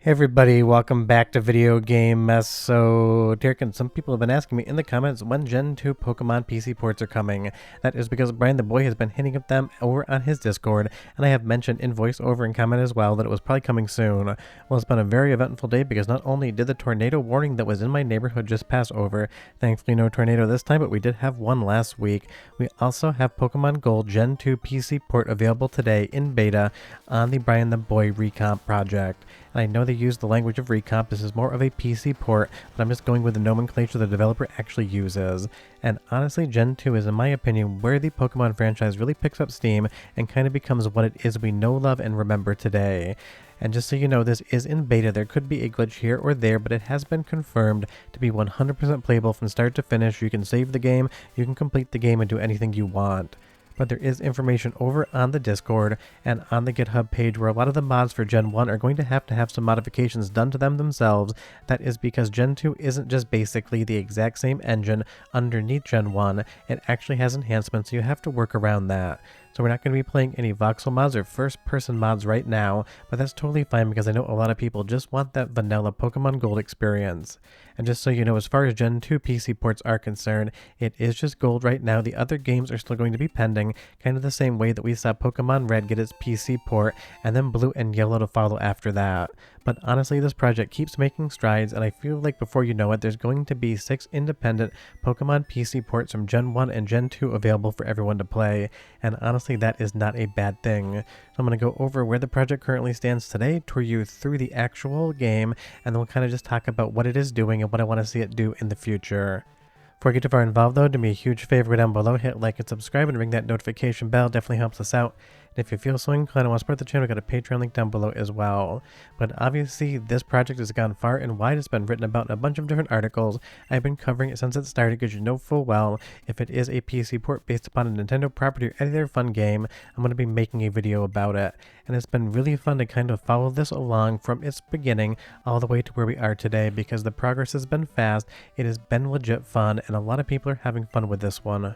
Hey everybody, welcome back to Video Game Esoteric. Some people have been asking me in the comments when Gen 2 Pokemon PC ports are coming. That is because Briantheboi has been hitting up them over on his Discord, and I have mentioned in voiceover and comment as well that it was probably coming soon. Well, it's been a very eventful day because not only did the tornado warning that was in my neighborhood just pass over, thankfully no tornado this time, but we did have one last week. We also have Pokemon Gold Gen 2 PC port available today in beta on the Briantheboi Recomp project. And I know they use the language of Recomp. This is more of a PC port, but I'm just going with the nomenclature the developer actually uses. And honestly, Gen 2 is, in my opinion, where the Pokemon franchise really picks up steam and kind of becomes what it is we know, love, and remember today. And just so you know, this is in beta. There could be a glitch here or there, but it has been confirmed to be 100% playable from start to finish. You can save the game, you can complete the game, and do anything you want. But there is information over on the Discord and on the GitHub page where a lot of the mods for Gen 1 are going to have some modifications done to them themselves. That is because Gen 2 isn't just basically the exact same engine underneath Gen 1. It actually has enhancements, so you have to work around that. So we're not going to be playing any voxel mods or first-person mods right now, but that's totally fine because I know a lot of people just want that vanilla Pokemon Gold experience. And just so you know, as far as Gen 2 PC ports are concerned, it is just Gold right now. The other games are still going to be pending, kind of the same way that we saw Pokemon Red get its PC port, and then Blue and Yellow to follow after that. But honestly, this project keeps making strides, and I feel like before you know it, there's going to be 6 independent Pokemon PC ports from Gen 1 and Gen 2 available for everyone to play, and honestly, that is not a bad thing. So I'm going to go over where the project currently stands today, tour you through the actual game, and then we'll kind of just talk about what it is doing and what I want to see it do in the future. Before I get too far involved though, do me a huge favor down below, hit like and subscribe and ring that notification bell, definitely helps us out. And if you feel so inclined and want to support the channel, we've got a Patreon link down below as well. But obviously, this project has gone far and wide. It's been written about in a bunch of different articles. I've been covering it since it started because you know full well if it is a PC port based upon a Nintendo property or any other fun game, I'm going to be making a video about it. And it's been really fun to kind of follow this along from its beginning all the way to where we are today because the progress has been fast, it has been legit fun, and a lot of people are having fun with this one.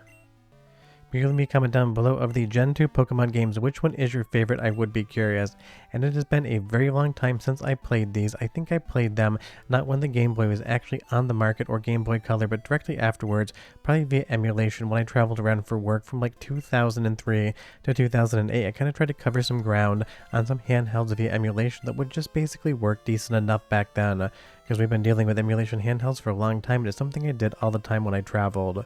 Leave me a comment down below of the Gen 2 Pokemon games, which one is your favorite? I would be curious. And it has been a very long time since I played these. I think I played them not when the Game Boy was actually on the market or Game Boy Color, but directly afterwards, probably via emulation when I traveled around for work from like 2003 to 2008. I kind of tried to cover some ground on some handhelds via emulation that would just basically work decent enough back then. Because we've been dealing with emulation handhelds for a long time, and it's something I did all the time when I traveled.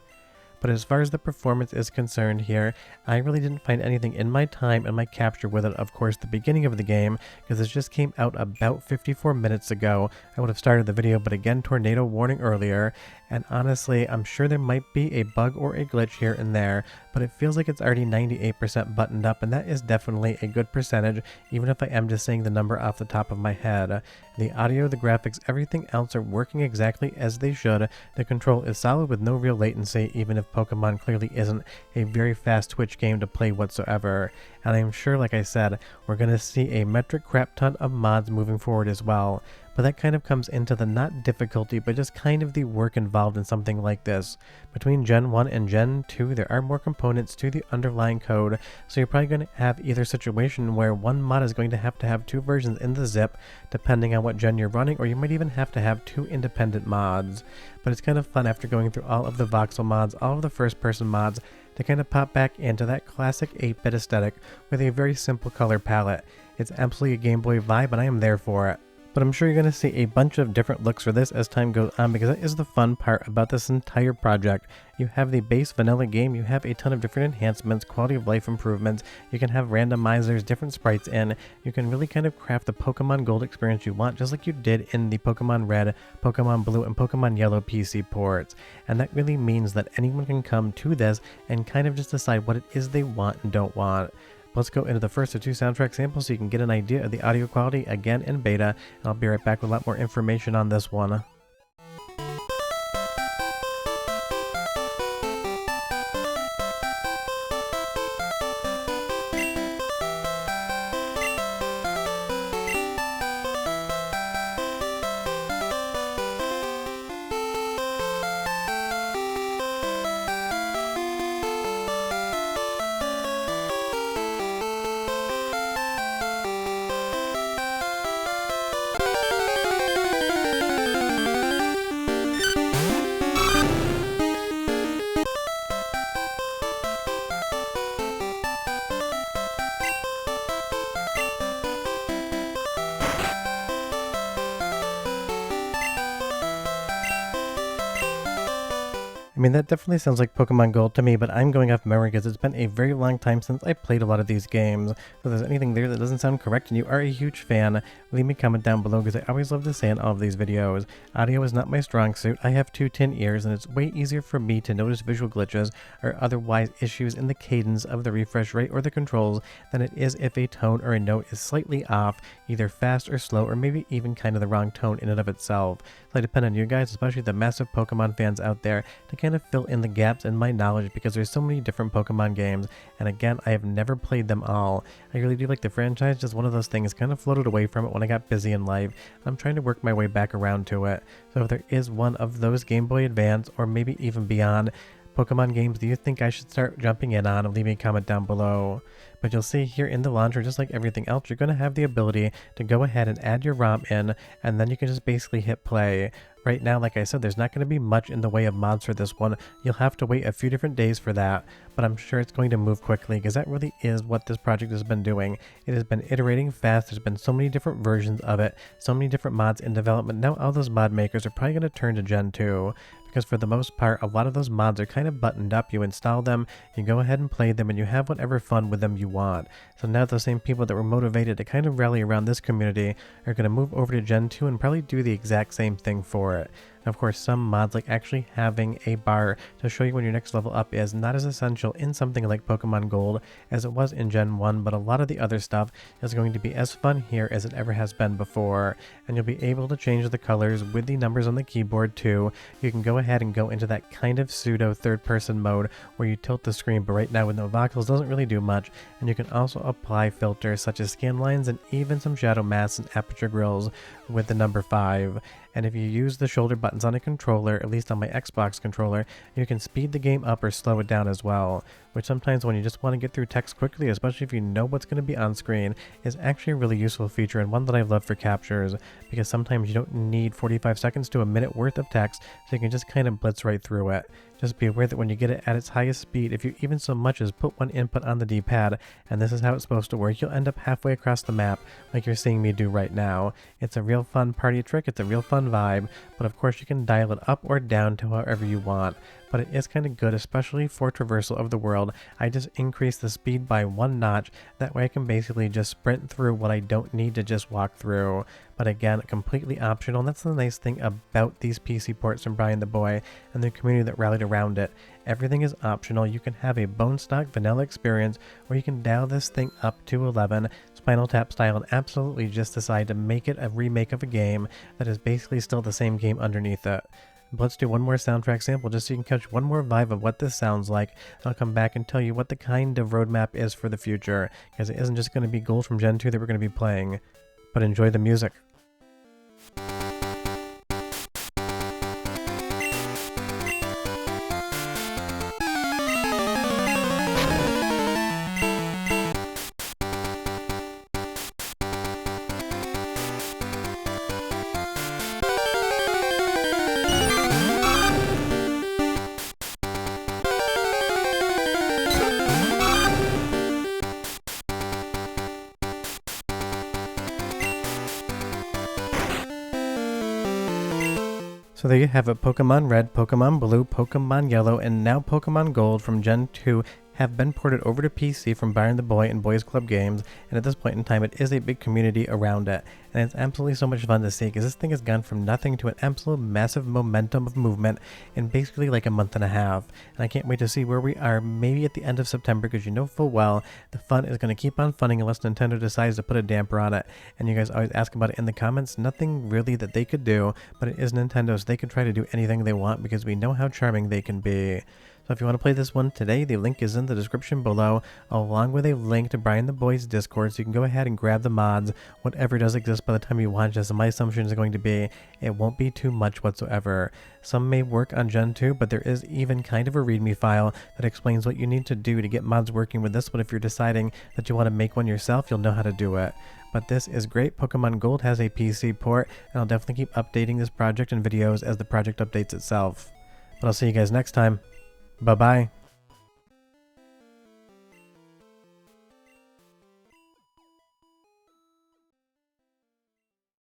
But as far as the performance is concerned here, I really didn't find anything in my time and my capture with it, of course, the beginning of the game, because this just came out about 54 minutes ago. I would have started the video, but again, tornado warning earlier, and honestly, I'm sure there might be a bug or a glitch here and there, but it feels like it's already 98% buttoned up, and that is definitely a good percentage, even if I am just saying the number off the top of my head. The audio, the graphics, everything else are working exactly as they should. The control is solid with no real latency, even if Pokemon clearly isn't a very fast Twitch game to play whatsoever. And I'm sure, like I said, we're going to see a metric crap ton of mods moving forward as well. But that kind of comes into the not difficulty, but just kind of the work involved in something like this. Between Gen 1 and Gen 2, there are more components to the underlying code, so you're probably going to have either situation where one mod is going to have 2 versions in the zip, depending on what gen you're running, or you might even have to have 2 independent mods. But it's kind of fun after going through all of the voxel mods, all of the first-person mods, to kind of pop back into that classic 8-bit aesthetic with a very simple color palette. It's absolutely a Game Boy vibe, and I am there for it. But I'm sure you're going to see a bunch of different looks for this as time goes on because that is the fun part about this entire project. You have the base vanilla game, you have a ton of different enhancements, quality of life improvements, you can have randomizers, different sprites in, you can really kind of craft the Pokemon Gold experience you want just like you did in the Pokemon Red, Pokemon Blue, and Pokemon Yellow PC ports. And that really means that anyone can come to this and kind of just decide what it is they want and don't want. Let's go into the first of 2 soundtrack samples so you can get an idea of the audio quality again in beta, and I'll be right back with a lot more information on this one. I mean, that definitely sounds like Pokemon Gold to me, but I'm going off memory because it's been a very long time since I played a lot of these games. So if there's anything there that doesn't sound correct and you are a huge fan, leave me a comment down below because I always love to say in all of these videos. Audio is not my strong suit. I have 2 tin ears and it's way easier for me to notice visual glitches or otherwise issues in the cadence of the refresh rate or the controls than it is if a tone or a note is slightly off, either fast or slow, or maybe even kind of the wrong tone in and of itself. So I depend on you guys, especially the massive Pokemon fans out there, to kind of fill in the gaps in my knowledge because there's so many different Pokemon games, and again, I have never played them all. I really do like the franchise, just one of those things kind of floated away from it when I got busy in life. I'm trying to work my way back around to it. So if there is one of those Game Boy Advance, or maybe even beyond, Pokemon games do you think I should start jumping in on, leave me a comment down below. But you'll see here in the launcher, just like everything else, you're going to have the ability to go ahead and add your ROM in, and then you can just basically hit play. Right now, like I said, there's not going to be much in the way of mods for this one. You'll have to wait a few different days for that, but I'm sure it's going to move quickly because that really is what this project has been doing. It has been iterating fast. There's been so many different versions of it, so many different mods in development. Now all those mod makers are probably going to turn to Gen 2. Because for the most part, a lot of those mods are kind of buttoned up. You install them, you go ahead and play them, and you have whatever fun with them you want. So now those same people that were motivated to kind of rally around this community are going to move over to Gen 2 and probably do the exact same thing for it. And of course, some mods, like actually having a bar to show you when your next level up is, not as essential in something like Pokemon Gold as it was in Gen 1, but a lot of the other stuff is going to be as fun here as it ever has been before. And you'll be able to change the colors with the numbers on the keyboard too. You can go ahead and go into that kind of pseudo third-person mode where you tilt the screen, but right now with no voxels doesn't really do much. And you can also apply filters such as scan lines and even some shadow masks and aperture grills with the number 5. And if you use the shoulder buttons on a controller, at least on my Xbox controller, you can speed the game up or slow it down as well, which sometimes when you just want to get through text quickly, especially if you know what's going to be on screen, is actually a really useful feature and one that I've loved for captures, because sometimes you don't need 45 seconds to a minute worth of text, so you can just kind of blitz right through it. Just be aware that when you get it at its highest speed, if you even so much as put one input on the D-pad, and this is how it's supposed to work, you'll end up halfway across the map like you're seeing me do right now. It's a real fun party trick, it's a real fun vibe, but of course you can dial it up or down to however you want. But it is kind of good, especially for traversal of the world. I just increase the speed by 1 notch, that way I can basically just sprint through what I don't need to just walk through. But again, completely optional, and that's the nice thing about these PC ports from Briantheboi and the community that rallied around it. Everything is optional. You can have a bone stock vanilla experience, or you can dial this thing up to 11, Spinal Tap style, and absolutely just decide to make it a remake of a game that is basically still the same game underneath it. But let's do one more soundtrack sample just so you can catch one more vibe of what this sounds like, and I'll come back and tell you what the kind of roadmap is for the future, because it isn't just going to be Gold from Gen 2 that we're going to be playing. But enjoy the music. So there you have it, Pokemon Red, Pokemon Blue, Pokemon Yellow, and now Pokemon Gold from Gen 2 have been ported over to PC from Briantheboi and Boys Club Games, and at this point in time it is a big community around it, and it's absolutely so much fun to see because this thing has gone from nothing to an absolute massive momentum of movement in basically like a month and a half, and I can't wait to see where we are maybe at the end of September, because you know full well the fun is going to keep on funning unless Nintendo decides to put a damper on it. And you guys always ask about it in the comments. Nothing really that they could do, but it is Nintendo, so they can try to do anything they want because we know how charming they can be. So if you want to play this one today, the link is in the description below, along with a link to Briantheboi's Discord, so you can go ahead and grab the mods, whatever does exist by the time you watch this. My assumption is going to be it won't be too much whatsoever. Some may work on Gen 2, but there is even kind of a readme file that explains what you need to do to get mods working with this one. If you're deciding that you want to make one yourself, you'll know how to do it. But this is great. Pokemon Gold has a PC port, and I'll definitely keep updating this project and videos as the project updates itself. But I'll see you guys next time. Bye-bye.